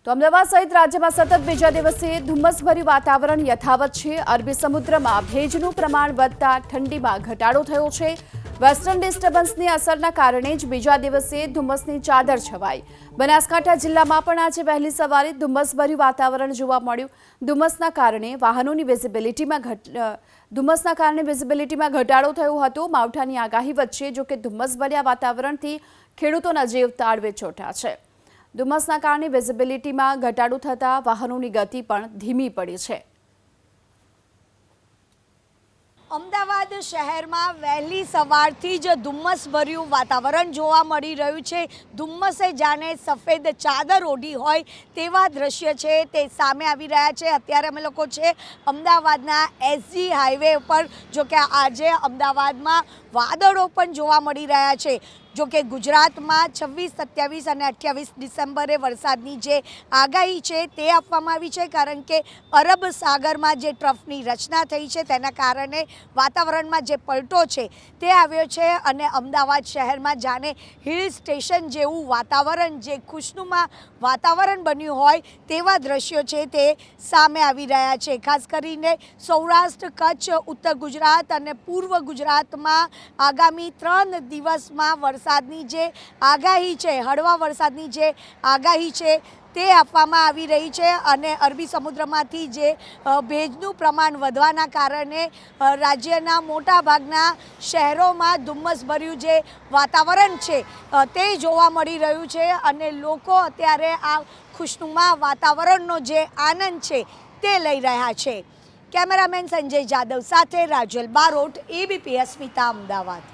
તો અમદાવાદ સહિત રાજ્યમાં સતત બીજા દિવસે ધુમ્મસભર્યું વાતાવરણ યથાવત છે। અરબી સમુદ્રમાં ભેજનું પ્રમાણ વધતા ઠંડીમાં ઘટાડો થયો છે। વેસ્ટર્ન ડિસ્ટર્બન્સની અસરના કારણે જ બીજા દિવસે ધુમ્મસની ચાદર છવાઈ। બનાસકાંઠા જિલ્લામાં પણ આજે વહેલી સવારે ધુમ્મસભર્યું વાતાવરણ જોવા મળ્યું। ધુમ્મસના કારણે વાહનોની વિઝિબિલિટીમાં ઘટાડો થયો હતો। માવઠાની આગાહી વચ્ચે જો કે ધુમ્મસભર્યા વાતાવરણથી ખેડૂતોના જીવ તાળવે ચોંટ્યા છે। ધુમ્મસના કારણે વિઝિબિલિટીમાં ઘટાડો થતાં વાહનોની ગતિ પણ ધીમી પડી છે। અમદાવાદ શહેરમાં વહેલી સવારથી જ ધુમ્મસભર્યું વાતાવરણ જોવા મળી રહ્યું છે। ધુમ્મસે જાણે સફેદ ચાદર ઓઢી હોય તેવા દ્રશ્ય છે તે સામે આવી રહ્યા છે। અત્યારે અમે લોકો છે અમદાવાદના એસજી હાઈવે ઉપર, જો કે આજે અમદાવાદમાં વાદળો પણ જોવા મળી રહ્યા છે। જો કે ગુજરાતમાં 26, 27 અને 28 ડિસેમ્બરે વરસાદની જે આગાહી છે તે આપવામાં આવી છે, કારણ કે અરબ સાગરમાં જે ટ્રફની રચના થઈ છે તેના કારણે વાતાવરણમાં જે પલટો છે તે આવ્યો છે અને અમદાવાદ શહેરમાં જાણે હિલ સ્ટેશન જેવું વાતાવરણ, જે ખુશનુમા વાતાવરણ બન્યું હોય તેવા દ્રશ્યો છે તે સામે આવી રહ્યા છે। ખાસ કરીને સૌરાષ્ટ્ર, કચ્છ, ઉત્તર ગુજરાત અને પૂર્વ ગુજરાતમાં આગામી 3 દિવસમાં વરસાદની જે આગાહી છે, હળવા વરસાદની જે આગાહી છે તે આપવામાં આવી રહી છે અને અરબી સમુદ્રમાંથી જે ભેજનું પ્રમાણ વધવાના કારણે રાજ્યના મોટા ભાગના શહેરોમાં ધુમ્મસભર્યું જે વાતાવરણ છે તે જોવા મળી રહ્યું છે અને લોકો અત્યારે આ ખુશનુમા વાતાવરણનો જે આનંદ છે તે લઈ રહ્યા છે। કેમેરામેન સંજય જાદવ સાથે રાજલ બારોટ, ABP અસ્મિતા, અમદાવાદ।